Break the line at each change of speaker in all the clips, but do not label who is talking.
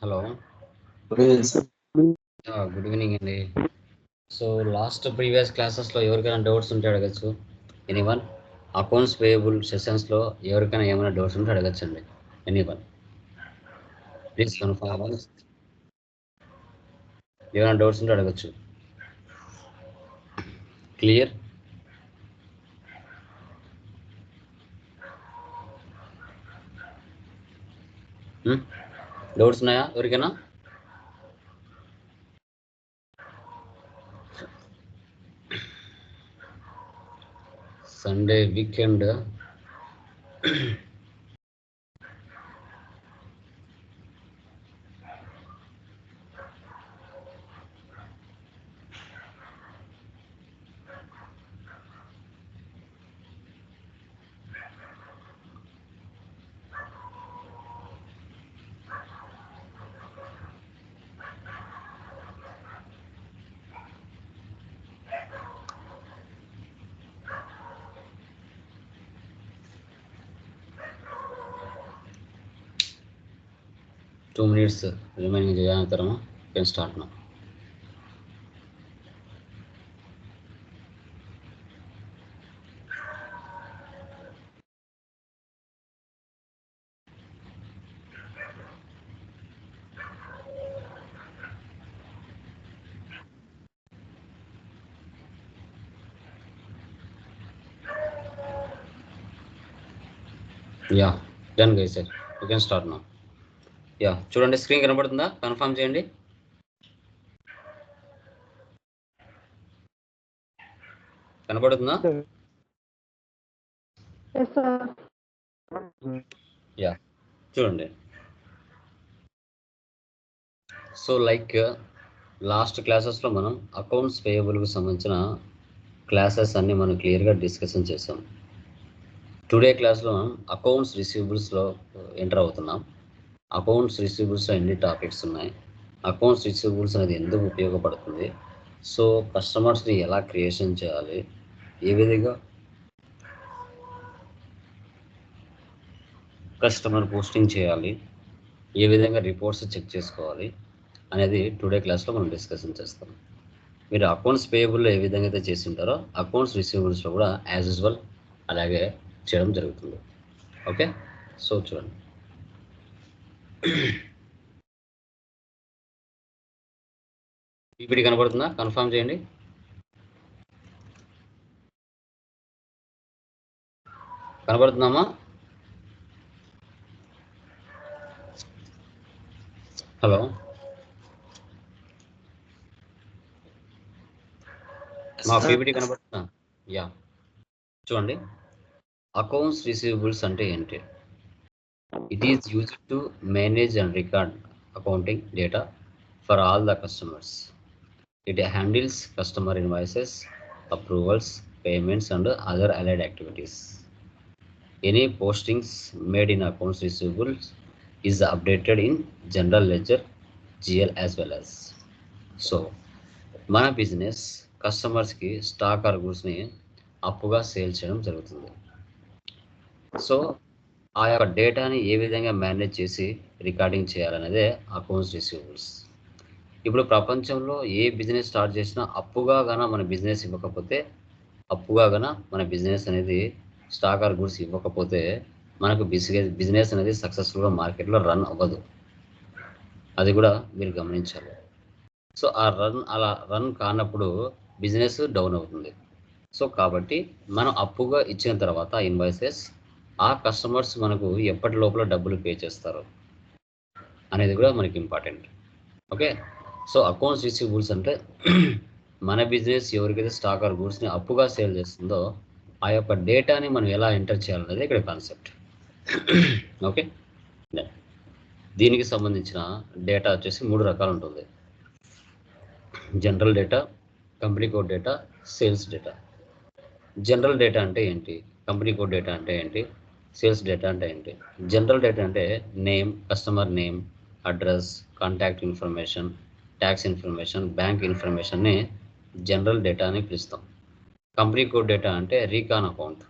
Hello good evening అండి. So last previous క్లాసెస్లో ఎవరికైనా డౌట్స్ ఉంటే అడగచ్చు. ఎనీవన్ అకౌంట్స్ పేయబుల్ సెషన్స్లో ఎవరికైనా ఏమైనా డౌట్స్ ఉంటే అడగచ్చండి. Anyone please confirm. ఏమైనా డౌట్స్ ఉంటే అడగచ్చు. క్లియర్? డౌట్స్ ఉన్నాయా ఎవరికైనా? Sunday weekend two minutes remaining చేయాలంటారమ్మా. కెన్ స్టార్ట్ నా. Yeah done guys sir, you can start నా. యా చూడండి, స్క్రీన్ కనబడుతుందా? కన్ఫర్మ్ చేయండి. కనబడుతుందా? యా చూడండి. సో లైక్ లాస్ట్ క్లాసెస్లో మనం అకౌంట్స్ పేయబుల్కి సంబంధించిన క్లాసెస్ అన్నీ మనం క్లియర్గా డిస్కషన్ చేసాం. టుడే క్లాస్లో అకౌంట్స్ రిసీవబుల్స్లో ఎంటర్ అవుతున్నాం. అకౌంట్స్ రిసీవబుల్స్లో ఎన్ని టాపిక్స్ ఉన్నాయి, అకౌంట్స్ రిసీవబుల్స్ అనేది ఎందుకు ఉపయోగపడుతుంది, సో కస్టమర్స్ని ఎలా క్రియేషన్ చేయాలి, ఏ విధంగా కస్టమర్ పోస్టింగ్ చేయాలి, ఏ విధంగా రిపోర్ట్స్ చెక్ చేసుకోవాలి అనేది టుడే క్లాస్లో మనం డిస్కషన్ చేస్తాం. మీరు అకౌంట్స్ పేయబుల్లో ఏ విధంగా అయితే చేసి ఉంటారో అకౌంట్స్ రిసీవబుల్స్లో కూడా యాజ్ యూజువల్ అలాగే చేయడం జరుగుతుంది. ఓకే, సో చూడండి. పీపీటీ కనబడుతుందా? కన్ఫర్మ్ చేయండి. కనబడుతుందమ్మా? హలో, మా పీపీటీ కనబడుతుందా? యా చూడండి. అకౌంట్స్ రిసీవబుల్స్ అంటే ఏంటి? It is used to manage and record accounting data for all the customers. It handles customer invoices, approvals, payments and other allied activities. Any postings made in accounts receivables is updated in general ledger GL as well as. So మన business కస్టమర్స్కి stock or గూడ్స్ని అప్పుగా sale చేయడం జరుగుతుంది. So ఆ యొక్క డేటాని ఏ విధంగా manage చేసి రికార్డింగ్ చేయాలనేదే అకౌంట్స్ రిసీవబుల్స్. ఇప్పుడు ప్రపంచంలో ఏ బిజినెస్ స్టార్ట్ చేసినా అప్పుగా గాన మన బిజినెస్ ఇవ్వకపోతే, అప్పుగా గాన మన బిజినెస్ అనేది స్టాక్ ఆర్ గూడ్స్ ఇవ్వకపోతే మనకు బిజినెస్ అనేది సక్సెస్ఫుల్గా మార్కెట్లో రన్ అవ్వదు. అది కూడా మీరు గమనించాలి. సో ఆ అలా రన్ కానప్పుడు బిజినెస్ డౌన్ అవుతుంది. సో కాబట్టి మనం అప్పుగా ఇచ్చిన తర్వాత ఇన్వాయిసెస్ ఆ కస్టమర్స్ మనకు ఎప్పటి లోపల డబ్బులు పే చేస్తారు అనేది కూడా మనకి important. Okay, so accounts receivables అంటే మన బిజినెస్ ఎవరికైతే స్టాక్ ఆర్ గూడ్స్ని అప్పుగా సేల్ చేస్తుందో ఆ యొక్క డేటాని మనం ఎలా ఎంటర్ చేయాలనేది ఇక్కడ కాన్సెప్ట్. ఓకే, దీనికి సంబంధించిన డేటా వచ్చేసి 3 రకాలు ఉంటుంది. General data, company code data, sales data. General data అంటే ఏంటి, కంపెనీ కోడ్ డేటా అంటే ఏంటి, సేల్స్ డేటా అంటే ఏంటి? జనరల్ డేటా అంటే name, customer name, address, contact information, tax information, bank ఇన్ఫర్మేషన్ని జనరల్ డేటా అని పిలుస్తాం. కంపెనీ కోడ్ డేటా అంటే రీకాన్ అకౌంట్,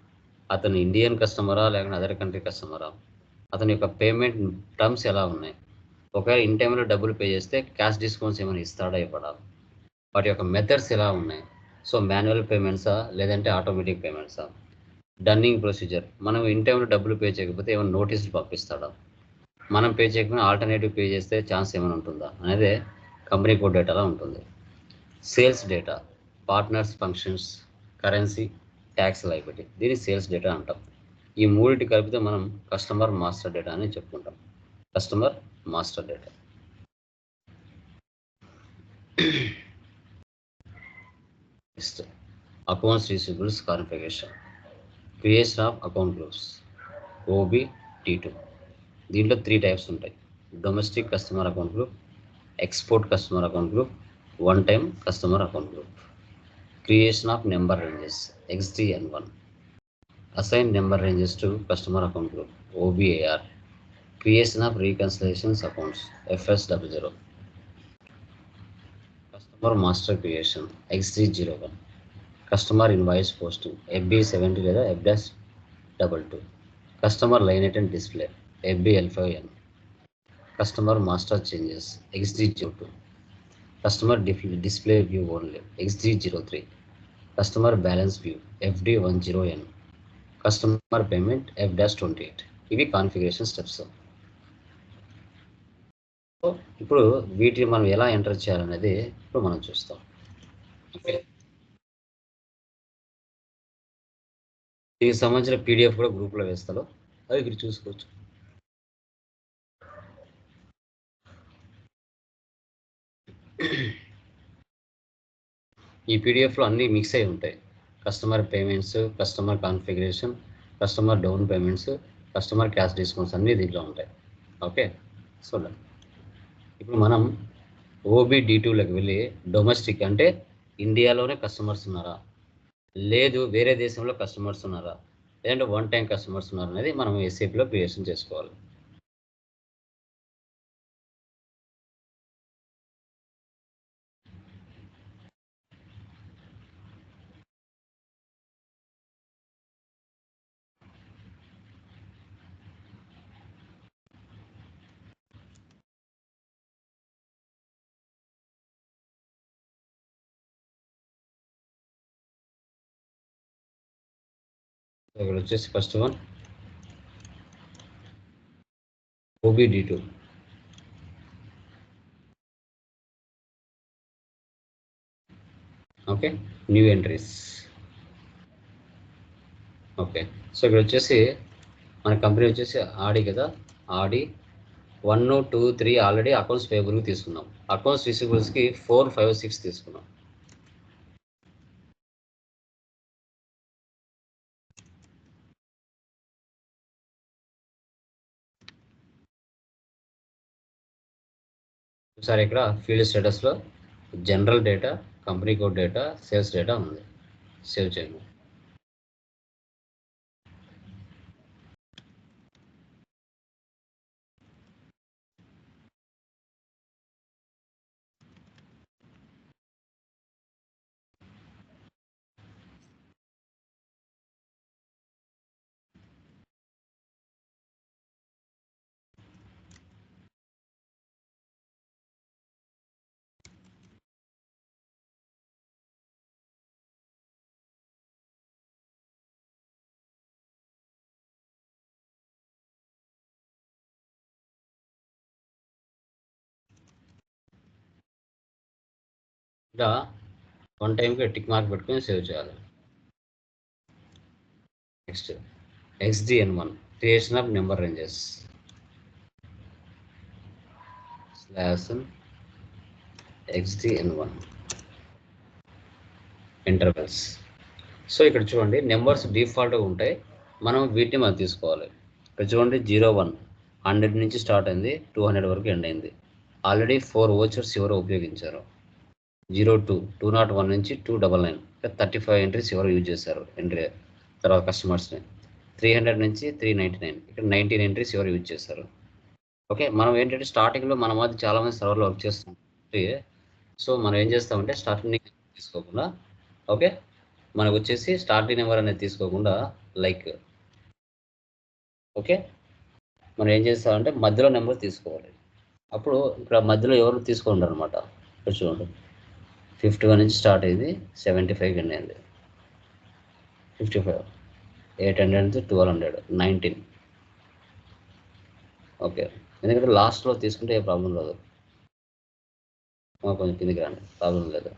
అతను ఇండియన్ కస్టమరా లేకపోతే అదర్ కంట్రీ కస్టమరా, అతని యొక్క పేమెంట్ టర్మ్స్ ఎలా ఉన్నాయి, ఒకవేళ ఇన్ టైంలో డబ్బులు పే చేస్తే క్యాష్ డిస్కౌంట్స్ ఏమైనా ఇస్తాడా ఇవ్వడా, వాటి యొక్క మెథడ్స్ ఎలా ఉన్నాయి, సో మాన్యువల్ పేమెంట్సా లేదంటే ఆటోమేటిక్ పేమెంట్సా, డన్నింగ్ ప్రొసీజర్, మనం ఇన్ టైంలో డబ్బులు పే చేయకపోతే ఏమైనా నోటీసులు పంపిస్తాడా, మనం పే చేయకపోయినా ఆల్టర్నేటివ్ పే చేస్తే ఛాన్స్ ఏమైనా ఉంటుందా అనేది కంపెనీ కోడ్ డేటాలో ఉంటుంది. Sales data, partners functions, currency, tax liability, దీన్ని సేల్స్ డేటా అంటాం. ఈ మూడింటి కలిపితే మనం కస్టమర్ మాస్టర్ డేటా అని చెప్పుకుంటాం. Customer master data. Next accounts receivables configuration, creation of account groups, OB T two. దీంట్లో 3 టైప్స్ ఉంటాయి. Domestic customer account group, export customer account group, one time customer account group. Creation of number ranges, XDN1. Assign number ranges to customer account group, OBAR. Creation of reconciliations accounts, FS00. Customer master creation, XD01. Customer invoice posting, FB70 లేదా F-22. Customer line item display, FBL5N. Customer master changes, XD02. Customer display view only, XD03. Customer balance view, FD10N. Customer payment F-28. ఇవి configuration steps. ఇప్పుడు వీటిని మనం ఎలా enter చేయాలనేది ఇప్పుడు మనం చూస్తాం. ఓకే, దీనికి సంబంధించిన PDF కూడా గ్రూప్లో వేస్తాను, అది మీరు చూసుకోవచ్చు. ఈ PDFలో అన్నీ మిక్స్ అయి ఉంటాయి. Customer payments, customer configuration, customer down payments, customer cash discounts అన్నీ దీంట్లో ఉంటాయి. ఓకే, చూడండి. ఇప్పుడు మనం OBD2లోకి వెళ్ళి డొమెస్టిక్ అంటే ఇండియాలోనే కస్టమర్స్ ఉన్నారా, లేదు వేరే దేశంలో కస్టమర్స్ ఉన్నారా, లేదంటే వన్ టైం కస్టమర్స్ ఉన్నారా అనేది మనం SAPలో క్రియేషన్ చేసుకోవాలి. ఇక్కడ వచ్చేసి first one OBD2. Okay, new entries. Okay, so ఇక్కడ వచ్చేసి మన కంపెనీ వచ్చేసి ఆడి కదా, ఆడి 1, 2, 3 ఆల్రెడీ అకౌంట్స్ పేబుల్కి తీసుకున్నాం. అకౌంట్స్ రిసీవబుల్స్కి 4, 5, 6 తీసుకున్నాం. ఒకసారి ఇక్కడ ఫీల్డ్ స్టేటస్లో general data, company code data, sales data ఉంది. సేవ్ చేయండి. ఇలా వన్ టైంకి టిక్ మార్క్ పెట్టుకొని సేవ్ చేయాలి. Next XDN1, creation of number ranges /XDN1 intervals. So ఇక్కడ చూడండి, నెంబర్స్ డిఫాల్ట్గా ఉంటాయి, మనం వీటిని మనం తీసుకోవాలి. ఇక్కడ చూడండి 01 100 నుంచి స్టార్ట్ అయింది, 200 వరకు ఎండ్ అయింది. ఆల్రెడీ 4 ఓచర్స్ ఎవరు ఉపయోగించారు. 02 201 నుంచి 299 35 ఎంట్రీస్ ఎవరు యూజ్ చేశారు ఎంట్రీ తర్వాత కస్టమర్స్ని. 300 నుంచి 399 ఇక్కడ 19 ఎంట్రీస్ ఎవరు యూజ్ చేశారు. ఓకే, మనం ఏంటంటే స్టార్టింగ్లో మన మధ్య చాలామంది సర్వర్లో వర్క్ చేస్తాం. సో మనం ఏం చేస్తామంటే స్టార్టింగ్ తీసుకోకుండా, ఓకే, మనకు వచ్చేసి స్టార్టింగ్ నెంబర్ అనేది తీసుకోకుండా లైక్, ఓకే, మనం ఏం చేస్తామంటే మధ్యలో నెంబర్ తీసుకోవాలి. అప్పుడు ఇక్కడ మధ్యలో ఎవరు తీసుకుంటారు అనమాట. ఇక్కడ చూడండి 51 నుంచి స్టార్ట్ అయింది, 75 ఎండ్ అయింది. 55, 800 నుంచి 1200, 19. ఓకే, ఎందుకంటే లాస్ట్లో తీసుకుంటే ఏ ప్రాబ్లం లేదు. కొంచెం కిందికి రండి, ప్రాబ్లం లేదు.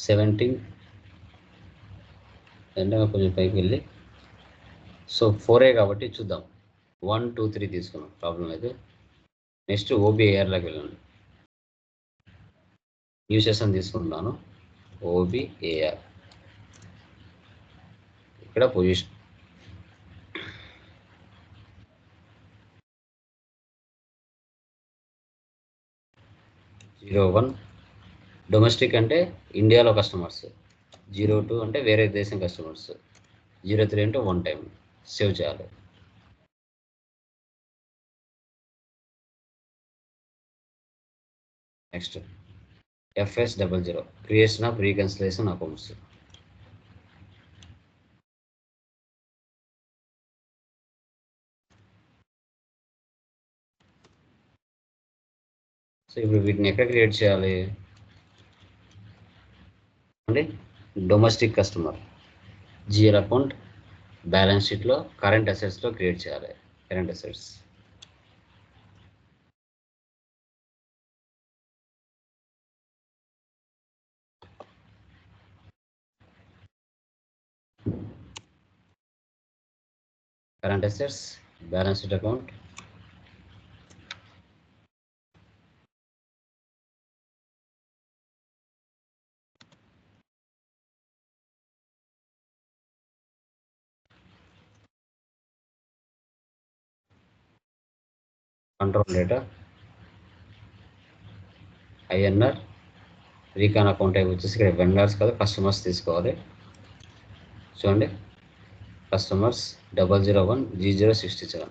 సెవెంటీన్ అంటే కొంచెం పైకి వెళ్ళి, సో 4A కాబట్టి చూద్దాం. 1, 2, 3 తీసుకున్నాం, ప్రాబ్లం లేదు. నెక్స్ట్ ఓబిఏఆర్లోకి వెళ్ళండి. న్యూ సెషన్ తీసుకుంటున్నాను, ఓబిఏఆర్. ఇక్కడ పొజిషన్ 01 డొమెస్టిక్ అంటే ఇండియాలో కస్టమర్స్, 02 అంటే వేరే దేశం కస్టమర్స్, 03 అంటే వన్ టైం. సేవ్ చేయాలి. Next FS00 creation of reconciliation accounts. So ఇప్పుడు వీటిని ఎక్కడ క్రియేట్ చేయాలి అంటే domestic customer GL account balance షీట్లో కరెంట్ అసెట్స్లో క్రియేట్ చేయాలి. Current assets balance sheet account, control data, INR, recon account type వచ్చేసి ఇక్కడ వెండర్స్ కదా, కస్టమర్స్ తీసుకోవాలి. చూడండి కస్టమర్స్ 001 G067.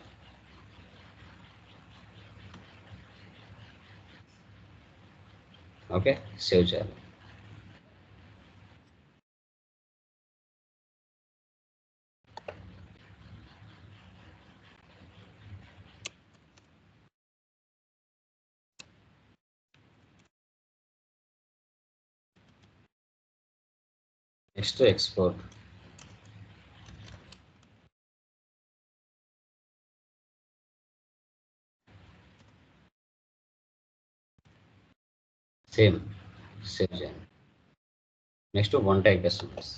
ఓకే, సేవ్ చేయాలి. Next export. సేమ్, సేవ్ చేయండి. Next one type customers,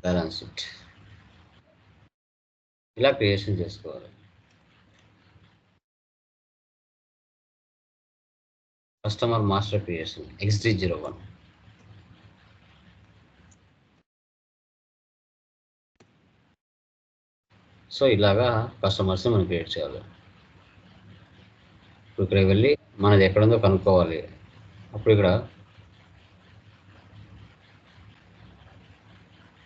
balance sheet ఇలా క్రియేషన్ చేసుకోవాలి. Customer master creation XD01. So ఇలాగా కస్టమర్స్ని మనం క్రియేట్ చేయాలి. ఇప్పుడు ఇక్కడికి వెళ్ళి మనది ఎక్కడుందో కనుక్కోవాలి. అప్పుడు ఇక్కడ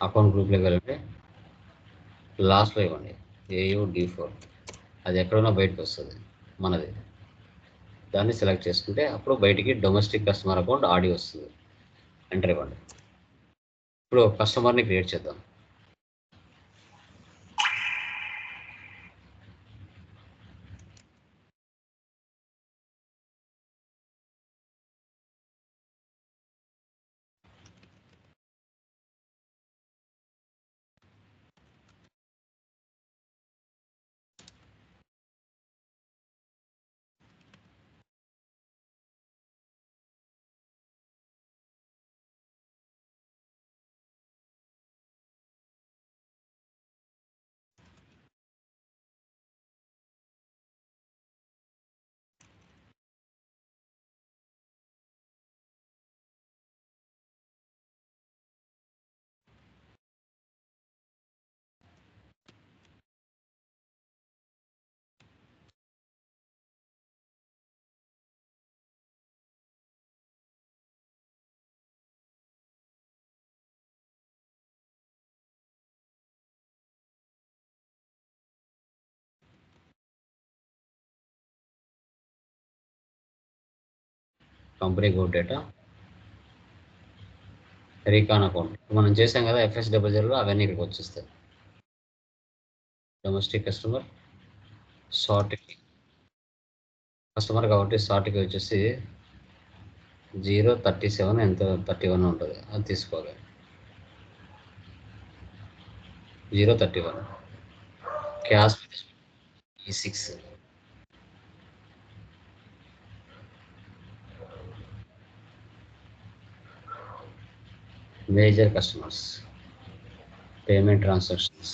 అకౌంట్ గ్రూప్లోకి వెళ్ళండి, లాస్ట్లో ఇవ్వండి AUD4. అది ఎక్కడున్నా బయటకు వస్తుంది మనది. దాన్ని సెలెక్ట్ చేసుకుంటే అప్పుడు బయటికి డొమెస్టిక్ కస్టమర్ అకౌంట్ ఆడియో వస్తుంది. ఎంటర్ ఇవ్వండి. ఇప్పుడు కస్టమర్ని క్రియేట్ చేద్దాం. Company code data, recon account మనం చేసాం కదా FSWలో, అవన్నీ ఇక్కడికి వచ్చేస్తాయి. డొమెస్టిక్ కస్టమర్, షార్ట్కి కస్టమర్ కాబట్టి షార్ట్కి వచ్చేసి 037 ఎంత 31 ఉంటుంది, అది తీసుకోవాలి. 031 cash E6. Major customers, payment transactions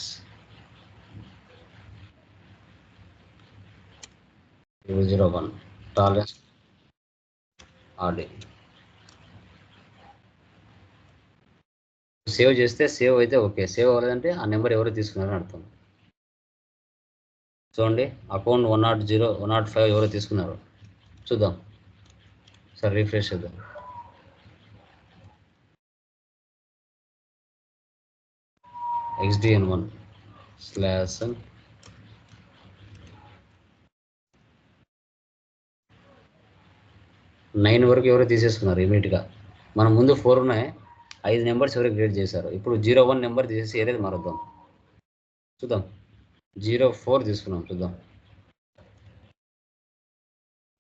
001 టాలెన్స్ ఆర్డీ. సేవ్ చేస్తే సేవ్ అయితే ఓకే, సేవ్ అవ్వలేదంటే ఆ నెంబర్ ఎవరు తీసుకున్నారని అర్థం. చూడండి అకౌంట్ 100 105 ఎవరో తీసుకున్నారు, చూద్దాం సార్, రిఫ్రెష్ చేద్దాం. XDN1 /9 వరకు ఎవరో తీసేసుకున్నారు ఇమీడియట్గా. మనం ముందు 4 ఉన్నాయి, 5 నెంబర్స్ ఎవరు క్రియేట్ చేశారు. ఇప్పుడు 01 నెంబర్ తీసేసి ఏదైతే మారుద్దాం, చూద్దాం. 04 తీసుకున్నాం, చూద్దాం.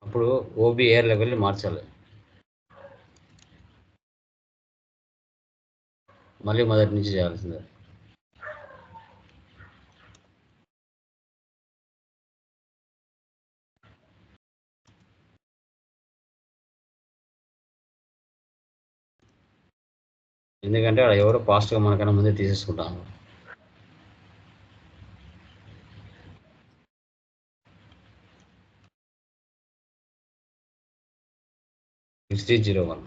అప్పుడు OBAR లెవెల్ని మార్చాలి, మళ్ళీ మొదటి నుంచి చేయాల్సిందే. ఎందుకంటే అక్కడ ఎవరో ఫాస్ట్గా మనకన్నా ముందే తీసేసుకుంటాము. XD01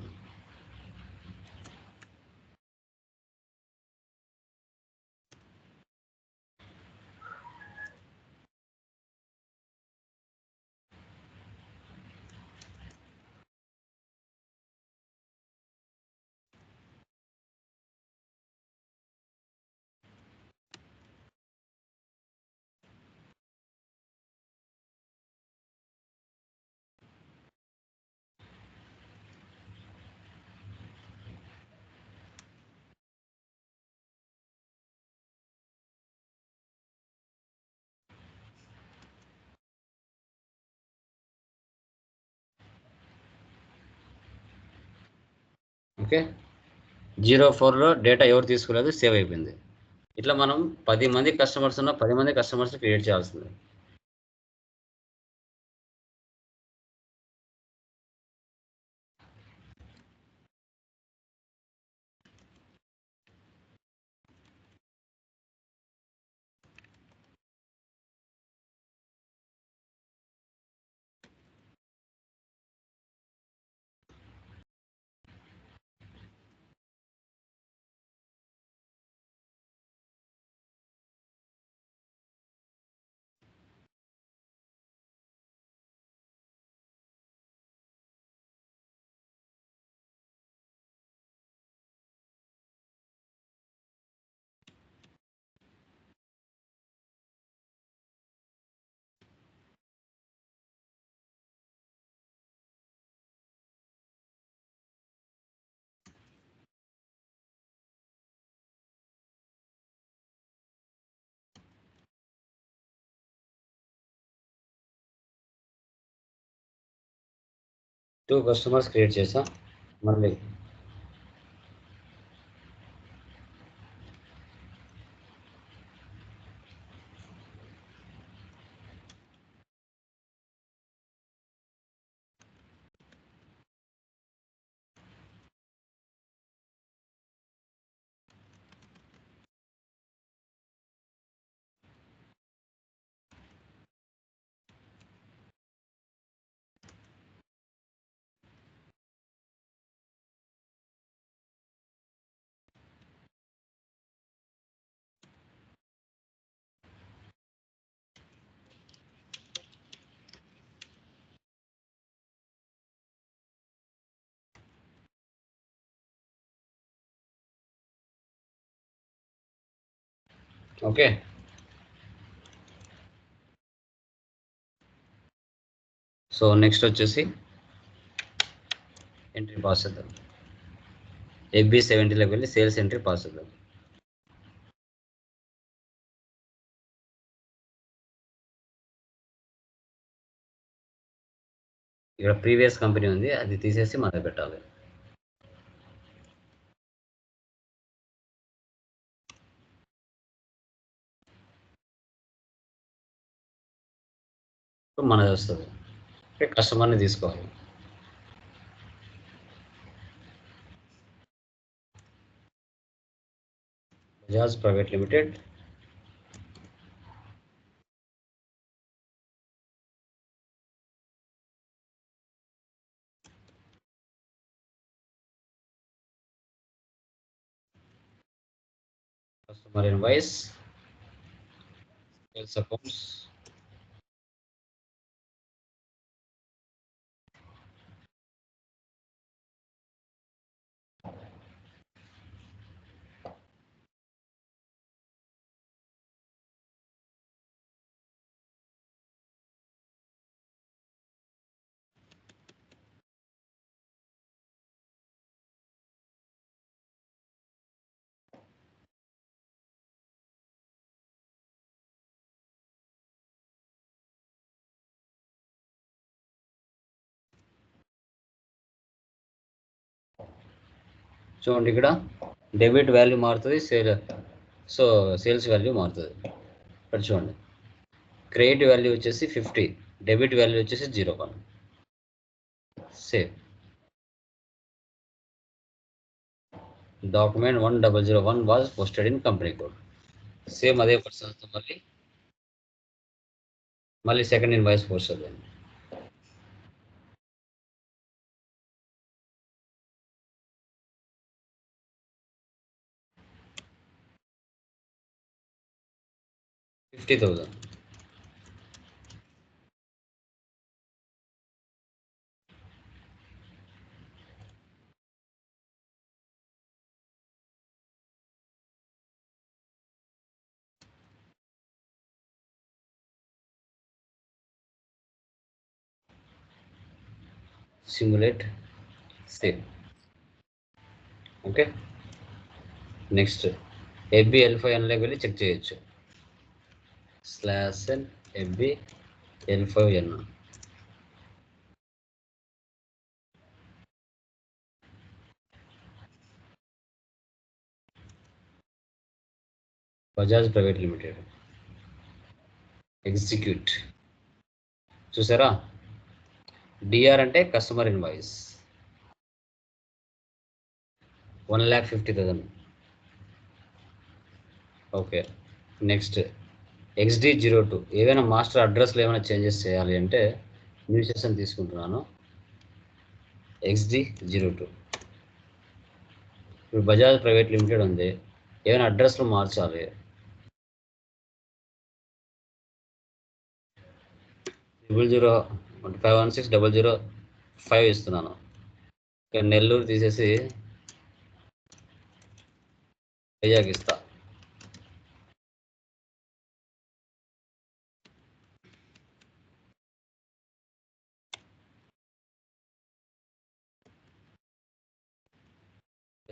okay. 04లో డేటా ఎవరు తీసుకోలేదు, సేవ్ అయిపోయింది. ఇట్లా మనం 10 మంది కస్టమర్స్ ఉన్న 10 మంది కస్టమర్స్ క్రియేట్ చేయాల్సింది. టూ కస్టమర్స్ క్రియేట్ చేసాం. మళ్ళీ ఓకే. సో నెక్స్ట్ వచ్చేసి ఎంట్రీ పాస్ చేద్దాం. FB 70లోకి వెళ్ళి సేల్స్ ఎంట్రీ పాస్ చేద్దాం. ఇక్కడ ప్రీవియస్ కంపెనీ ఉంది, అది తీసేసి మన పెట్టాలి. మనది వస్తుంది. కస్టమర్ని తీసుకోవాలి. Bajaj private limited, customer invoice, sales accounts, చూడండి ఇక్కడ డెబిట్ వాల్యూ మారుతుంది, సేల్స్ వాల్యూ మారుతుంది. ఇక్కడ చూడండి, క్రెడిట్ వాల్యూ వచ్చేసి 50, డెబిట్ వాల్యూ వచ్చేసి 0.1. Save. Document 1001 was posted in company code. Same అదే పర్సన్తో మళ్ళీ సెకండ్ ఇన్వాయిస్ పోస్ట్ అవుతుంది. $50,000. Simulate, save. Okay, next FB L5Nలోకి వెళ్ళి చెక్ చేయొచ్చు. /n FB L5N. Bajaj private limited. Execute. చూసారా, DR అంటే customer invoice 1,50,000. Okay, next XD02. ఏదైనా మాస్టర్ అడ్రస్లో ఏమైనా చేంజెస్ చేయాలి అంటే న్యూ సెషన్ తీసుకుంటున్నాను. XD02. ఇప్పుడు బజాజ్ ప్రైవేట్ లిమిటెడ్ ఉంది, ఏమైనా అడ్రస్లో మార్చాలి. 00516005 ఇస్తున్నాను. నెల్లూరు తీసేసి వైజాగ్ ఇస్తా.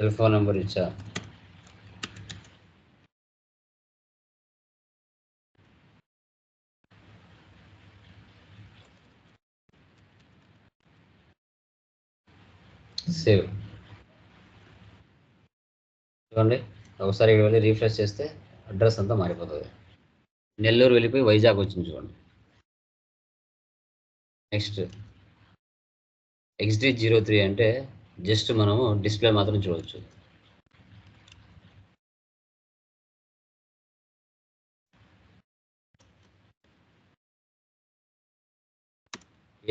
సెల్ ఫోన్ నెంబర్ ఇచ్చా. సేవ్. చూడండి, ఒకసారి ఇక్కడ వెళ్ళి రీఫ్రెష్ చేస్తే అడ్రస్ అంతా మారిపోతుంది. నెల్లూరు వెళ్ళిపోయి వైజాగ్ వచ్చింది చూడండి. నెక్స్ట్ XD03 అంటే జస్ట్ మనము డిస్ప్లే మాత్రం చూడవచ్చు.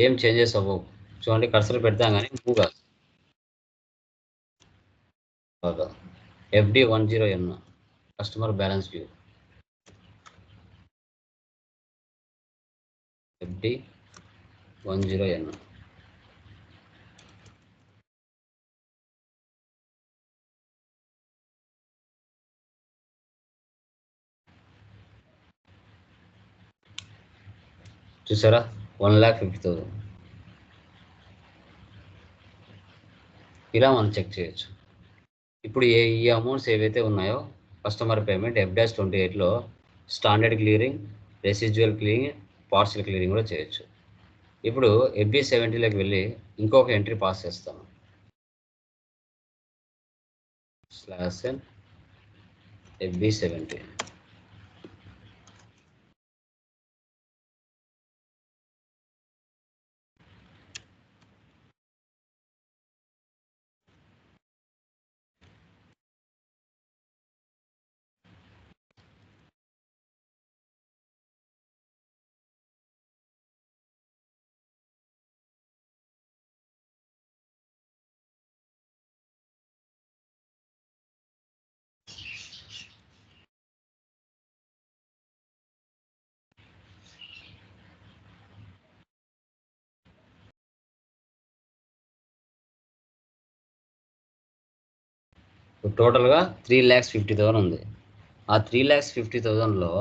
ఏం చేంజెస్ అవ్వవు. చూడండి, కర్సర్ పెడతాం కానీ మూవ్ కాదు. FD10N customer balance view. FD10N. చూసారా, 1,50,000. ఇలా మనం చెక్ చేయొచ్చు. ఇప్పుడు ఈ అమౌంట్స్ ఏవైతే ఉన్నాయో కస్టమర్ పేమెంట్ F-28లో standard clearing, residual clearing, partial clearing కూడా చేయొచ్చు. ఇప్పుడు FB70లోకి వెళ్ళి ఇంకొక ఎంట్రీ పాస్ చేస్తాను. /n FB70. టోటల్గా 3,50,000 ఉంది. ఆ 3,50,000లో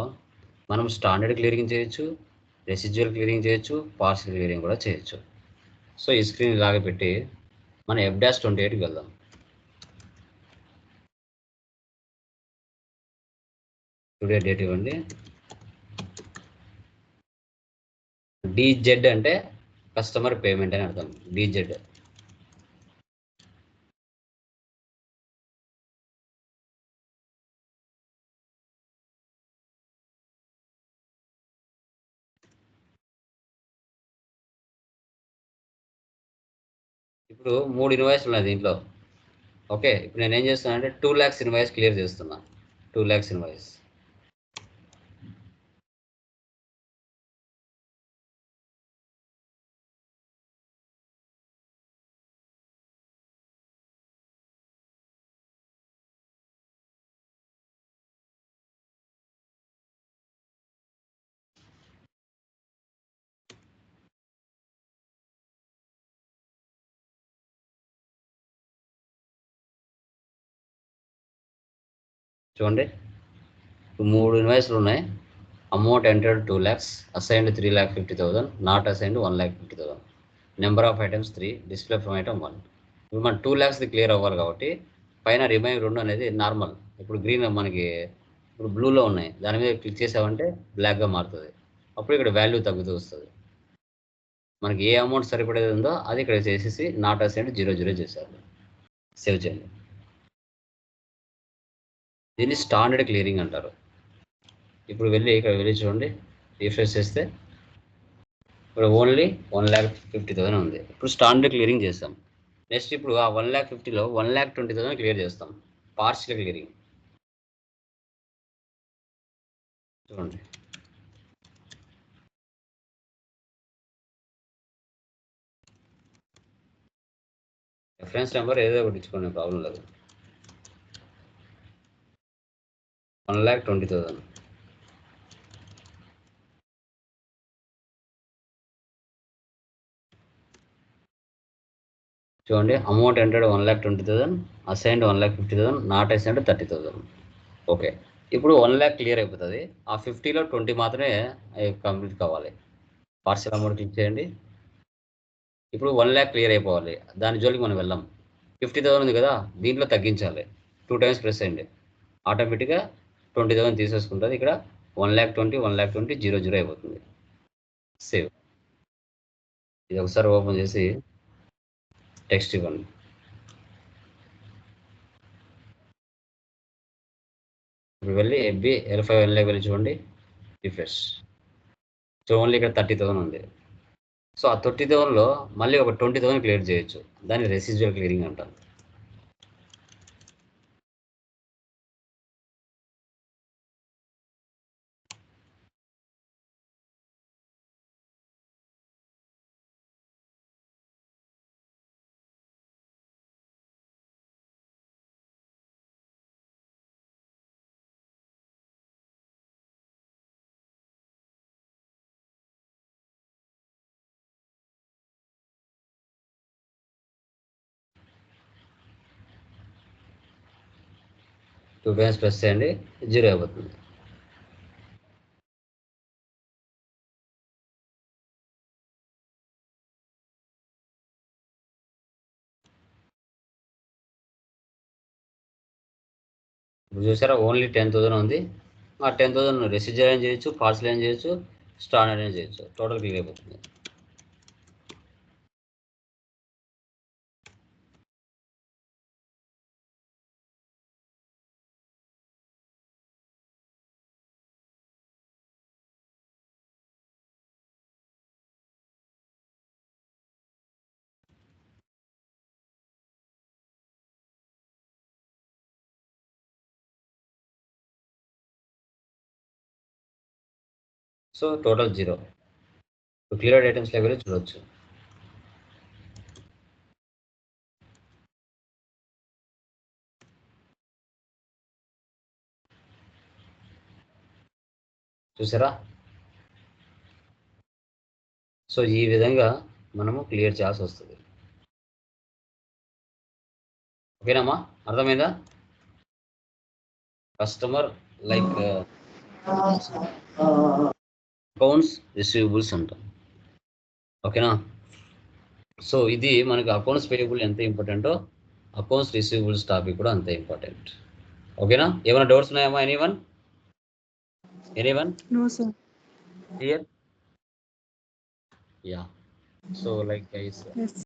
మనం స్టాండర్డ్ క్లియరింగ్ చేయొచ్చు, రెసిడ్యువల్ క్లియరింగ్ చేయొచ్చు, పార్షియల్ క్లియరింగ్ కూడా చేయొచ్చు. సో ఈ స్క్రీన్ ఇలాగే పెట్టి మన F-28కి వెళ్దాం. టుడే డేట్ ఇవ్వండి. DZ అంటే కస్టమర్ పేమెంట్ అని అర్థం. DZ. ఇప్పుడు 3 ఇన్వాయిస్లు ఉన్నాయి దీంట్లో. ఓకే, ఇప్పుడు నేను ఏం చేస్తున్నా అంటే 2 lakhs ఇన్వాయిస్ క్లియర్ చేస్తున్నా. 2 lakhs ఇన్వాయిస్. చూడండి, 3 ఇన్వాయిస్లు ఉన్నాయి. Amount entered 2 lakhs, assigned 3,50,000, not assigned 1,50,000. Number of items 3, display from item 1. ఇప్పుడు మన 2 lakhs క్లియర్ అవ్వాలి కాబట్టి పైన రిమైన్ 2 అనేది నార్మల్. ఇప్పుడు గ్రీన్ మనకి ఇప్పుడు బ్లూలో ఉన్నాయి, దాని మీద క్లిక్ చేసామంటే బ్లాక్గా మారుతుంది. అప్పుడు ఇక్కడ వాల్యూ తగ్గుతూ వస్తుంది. మనకి ఏ అమౌంట్ సరిపడేది ఉందో అది ఇక్కడ చేసేసి నాట్ అసైన్డ్ 0,0 చేశారు. సేవ్ చేయండి. దీన్ని స్టాండర్డ్ క్లియరింగ్ అంటారు. ఇప్పుడు ఇక్కడ వెళ్ళి చూడండి, రిఫ్రెష్ చేస్తే ఇప్పుడు ఓన్లీ 1,50,000 ఉంది. ఇప్పుడు స్టాండర్డ్ క్లియరింగ్ చేస్తాం. నెక్స్ట్ ఇప్పుడు ఆ 1,50,000లో 1,20,000 క్లియర్ చేస్తాం. పార్షియల్ క్లియరింగ్ చూడండి. రెఫరెన్స్ నెంబర్ ఏదో ఒకటి ఇచ్చుకోండి, ప్రాబ్లం లేదు. 1,20,000. చూడండి, amount entered 1,20,000, assigned 1,50,000, not assigned 30,000. Okay, ఇప్పుడు 1 lakh క్లియర్ అయిపోతుంది. ఆ 50లో 20 మాత్రమే కంప్లీట్ కావాలి. పార్షియల్ అమౌంట్ క్లిక్ చేయండి. ఇప్పుడు 1 lakh క్లియర్ అయిపోవాలి. దాని జోలికి మనం వెళ్ళాం. 50,000 ఉంది కదా, దీంట్లో తగ్గించాలి. 2 times ప్రెస్ చేయండి. ఆటోమేటిక్గా 20,000 తీసేసుకుంటుంది. ఇక్కడ 1,20,000, 1,20,000, 0,0 అయిపోతుంది. సేవ్. ఇది ఒకసారి ఓపెన్ చేసి టెక్స్ట్ ఇవ్వండి. ఇప్పుడు వెళ్ళి FB L5 వెళ్ళి చూడండి, రిఫ్రెష్. సో ఓన్లీ ఇక్కడ 30,000 ఉంది. సో ఆ 30,000లో మళ్ళీ ఒక 20,000 క్లియర్ చేయొచ్చు. దాన్ని రెసిడ్యువల్ క్లియరింగ్ అంటారు. టూ టైమ్స్ ప్రెస్ చేయండి, 0 అయిపోతుంది. ఇప్పుడు చూసారా ఓన్లీ 10,000 ఉంది. ఆ 10,000 రెసిడ్యూల్ అయినా చేయొచ్చు, పార్సల్ అయినా చేయొచ్చు, స్టాండర్డ్ అయినా చేయొచ్చు. టోటల్ క్లియర్ అయిపోతుంది. So total 0. Clear items level చూడొచ్చు. చూసారా? సో ఈ విధంగా మనము క్లియర్ చేయాల్సి వస్తుంది. ఓకేనమ్మా, అర్థమైందా? కస్టమర్ లైక్ అకౌంట్స్ రిసీవబుల్స్ అంటాం. ఓకేనా? సో ఇది మనకి అకౌంట్స్ పేయబుల్ ఎంత ఇంపార్టెంటో అకౌంట్స్ రిసీవబుల్స్ టాపిక్ కూడా అంతే ఇంపార్టెంట్. ఓకేనా? ఏమైనా డౌట్స్ ఉన్నాయమ్మా? Anyone?
No, sir.
Clear? Yeah. So like guys,
Yes.